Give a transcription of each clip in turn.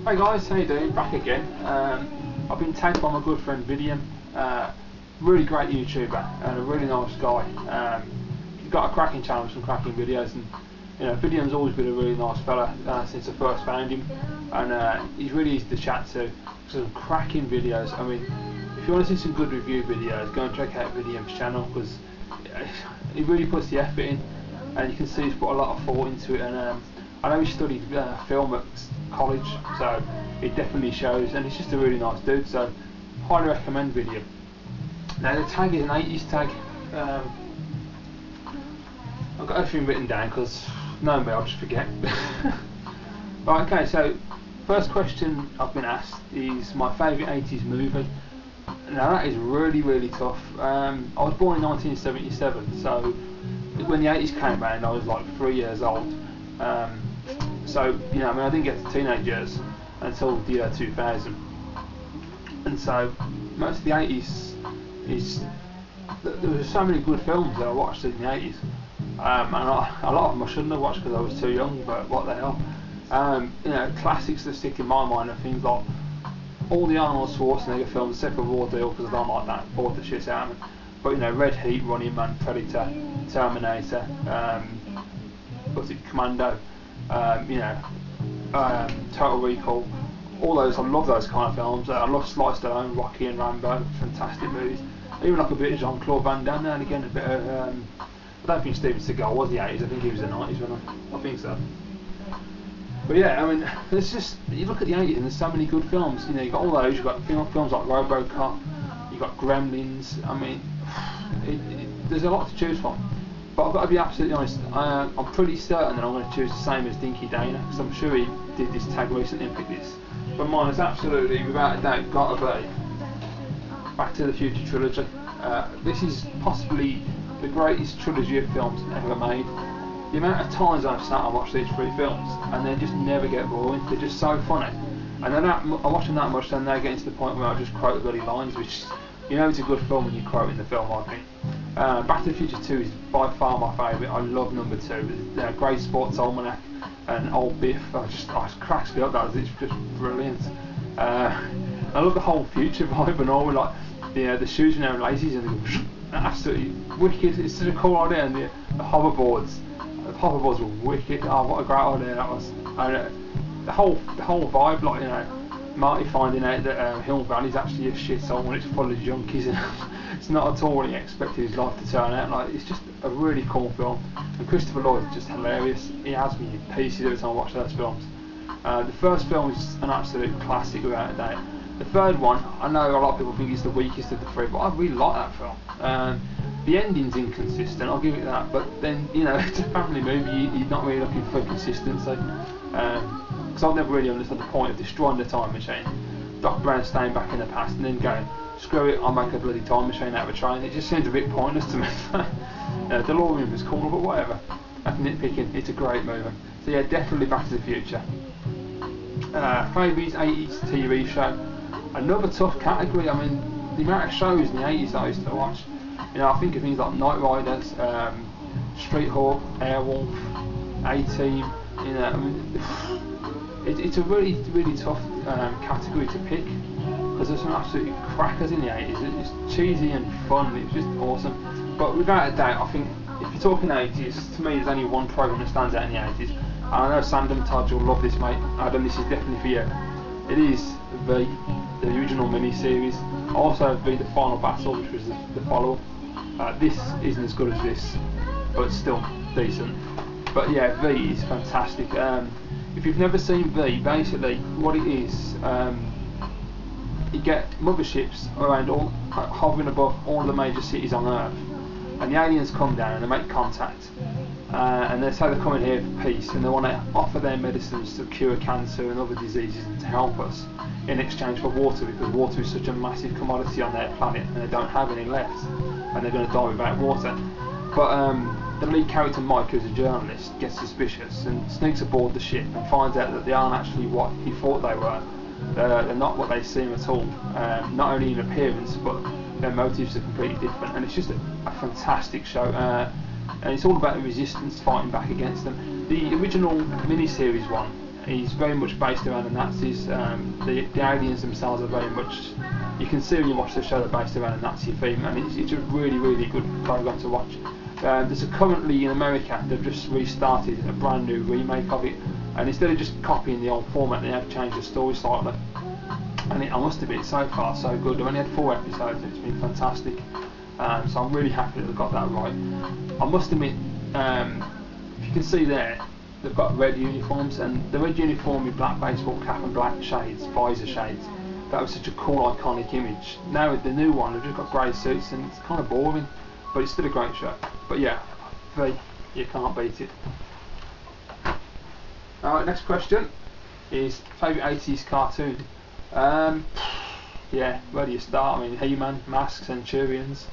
Hey guys, how you doing? Back again. I've been tagged by my good friend Vidium, really great YouTuber and a really nice guy. He's got a cracking channel with some cracking videos, and you know, Vidium's always been a really nice fella since I first found him, and he's really easy to chat to. Some cracking videos. I mean, if you want to see some good review videos, go and check out Vidium's channel, because he really puts the effort in, and you can see he's put a lot of thought into it. And I know he studied film at college, so it definitely shows, and he's just a really nice dude, so highly recommend Vidium. Now the tag is an 80's tag. I've got everything written down because knowing me, I'll just forget. Right, okay, so first question I've been asked is my favourite 80's movie. Now that is really tough. I was born in 1977, so when the 80's came around I was like 3 years old. So, you know, I mean, I didn't get to teenage years until the year 2000, and so most of the 80's there were so many good films that I watched in the 80's, and a lot of them I shouldn't have watched because I was too young, but what the hell. You know, classics that stick in my mind are things like all the Arnold Schwarzenegger films, except for Raw Deal, because I don't like that, bored the shit out of me. But you know, Red Heat, Running Man, Predator, Terminator, what's it, Commando, you know, Total Recall, all those. I love those kind of films. I love Sly Stallone, Rocky and Rambo, fantastic movies. Even like a bit of Jean-Claude Van Damme now and again, a bit of, I don't think Steven Seagal was the 80's, I think he was the 90's, wasn't I think so. But yeah, I mean, there's just, you look at the 80's and there's so many good films. You know, you've got all those, you've got films like RoboCop, you've got Gremlins. I mean, there's a lot to choose from. But I've got to be absolutely honest, I'm pretty certain that I'm going to choose the same as Dinky Dana, because I'm sure he did this tag recently and picked this. But mine is absolutely, without a doubt, got to be Back to the Future trilogy. This is possibly the greatest trilogy of films ever made. The amount of times I've sat and watched these three films, and they just never get boring. They're just so funny. And then I watch them that much, then they're getting to the point where I just quote the bloody lines, which, you know, it's a good film when you quote in the film, I think. Back to the Future 2 is by far my favourite. I love number 2. Great Sports Almanac and Old Biff. I just cracks me up. It's just brilliant. I love the whole future vibe and all, with like the shoes and their laces, and absolutely wicked. It's such a cool idea. And the hoverboards. The hoverboards were wicked. Oh, what a great idea that was. And the whole vibe, like, you know, Marty finding out that Hill Valley's actually a shithole when it's full of junkies, and it's not at all what he expected his life to turn out like. It's just a really cool film, and Christopher Lloyd is just hilarious. He has me in pieces every time I watch those films. The first film is an absolute classic without a doubt. The third one, I know a lot of people think it's the weakest of the three, but I really like that film. The ending's inconsistent, I'll give it that, but then, you know, it's a family movie, you're not really looking for consistency. Because I've never really understood the point of destroying the time machine, Doc Brown staying back in the past, and then going, screw it, I'll make a bloody time machine out of a train. It just seems a bit pointless to me. DeLorean was cool, but whatever. That's nitpicking. It's a great movie. So yeah, definitely Back to the Future. Favourite 80's TV show. Another tough category. I mean, the amount of shows in the 80's I used to watch. You know, I think of things like Knight Riders, Street Hawk, Airwolf, A-Team. You know, I mean, it's a really tough category to pick, because there's some absolute crackers in the 80's. It's cheesy and fun. It's just awesome. But without a doubt, I think if you're talking 80's, to me there's only one programme that stands out in the 80's. And I know Sandom and Todd will love this, mate. Adam, this is definitely for you. It is V, the original mini-series. Also V, the Final Battle, which was the follow-up. This isn't as good as this, but it's still decent. But yeah, V is fantastic. If you've never seen V, basically what it is, you get motherships around hovering above all the major cities on Earth, and the aliens come down and they make contact, and they say they're coming here for peace, and they want to offer their medicines to cure cancer and other diseases and to help us in exchange for water, because water is such a massive commodity on their planet and they don't have any left, and they're going to die without water. But the lead character, Mike, who's a journalist, gets suspicious and sneaks aboard the ship and finds out that they aren't actually what he thought they were. They're not what they seem at all, not only in appearance, but their motives are completely different. And it's just a fantastic show, and it's all about the resistance fighting back against them. The original mini-series one He's very much based around the Nazis. The aliens themselves are very much, you can see when you watch the show, they're based around a Nazi theme, and it's a really, really good program to watch. There's currently in America, they've just restarted a brand new remake of it, and instead of just copying the old format, they have changed the story slightly. And I must admit, so far so good. I've only had 4 episodes, it's been fantastic. So I'm really happy that they've got that right. I must admit, if you can see there, they've got red uniforms, and the red uniform with black baseball cap and black shades, visor shades, that was such a cool, iconic image. Now with the new one, they've just got grey suits, and it's kind of boring, but it's still a great show. But yeah, you can't beat it. Alright, next question is favourite 80s cartoon. Yeah, where do you start? I mean, He-Man, Masks, Centurions.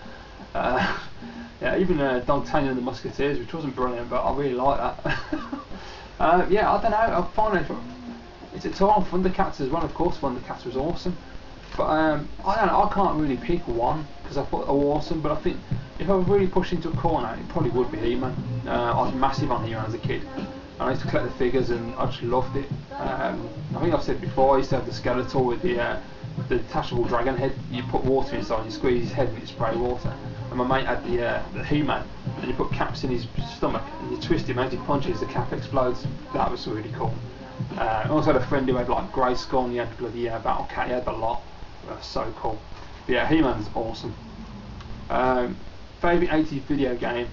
Yeah, even D'Artagnan and the Musketeers, which wasn't brilliant, but I really like that. Yeah, I don't know. I find it's a tour on Thundercats as well. Of course, Thundercats was awesome, but I don't know. I can't really pick one because I thought they were awesome. But I think if I was really pushed into a corner, it probably would be He-Man. I was massive on He-Man as a kid. I used to collect the figures and I just loved it. I think I've said before, I used to have the Skeletor with the detachable dragon head. You put water inside, you squeeze his head and it spray water. And my mate had the He-Man, and you put caps in his stomach and you twist him as he punches, the cap explodes. That was really cool. I also had a friend who had like Grayskull, and he had bloody Battle Cat, he had the lot. That was so cool. But yeah, He-Man's awesome. Favourite 80s video game?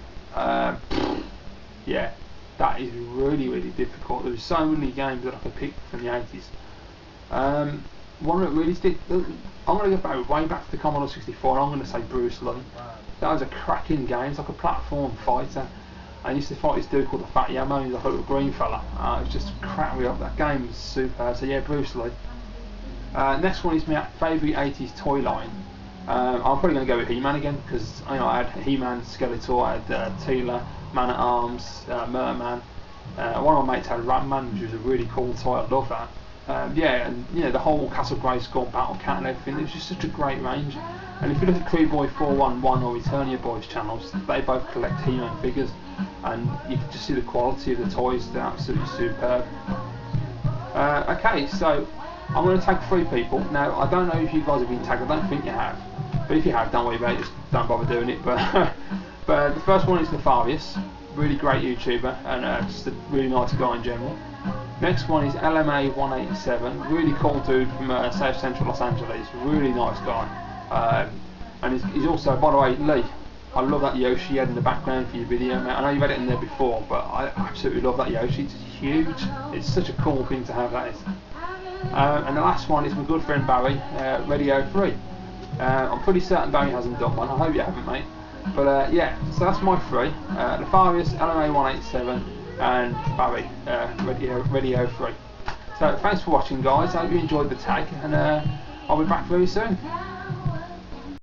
Yeah, that is really, really difficult. There were so many games that I could pick from the 80s. One that really stick. I'm going to go way back to the Commodore 64, and I'm going to say Bruce Lee. That was a cracking game. It's like a platform fighter. I used to fight this dude called the Fat Yamo. He's like a little green fella. It was just cracked me up. That game was super. So yeah, Bruce Lee. Next one is my favourite 80s toy line. I'm probably going to go with He-Man again, because I had He-Man, Skeletor, I had Teela, Man at Arms, Merman. One of my mates had Rat-Man, which was a really cool toy. I love that. Yeah, and the whole Castle Grayskull, Battle Cat and everything, it was just such a great range. And if you look at Crew Boy 411 or Eternia Boys channels, they both collect He-Man figures, and you can just see the quality of the toys. They're absolutely superb. Okay, so I'm going to tag 3 people. Now, I don't know if you guys have been tagged, I don't think you have, but if you have, don't worry about it, just don't bother doing it. But but the first one is Nefarious, really great YouTuber, and just a really nice guy in general. Next one is LMA187, really cool dude from South Central Los Angeles, really nice guy. And he's also, by the way, Lee, I love that Yoshi you had in the background for your video, mate. I know you've had it in there before, but I absolutely love that Yoshi. It's huge. It's such a cool thing to have, that is. And the last one is my good friend Barry, Radio 3. I'm pretty certain Barry hasn't done one. I hope you haven't, mate. But yeah, so that's my 3. Nefarious, LMA187, and Barry, Radio 3. So thanks for watching, guys. I hope you enjoyed the tag, and I'll be back very soon.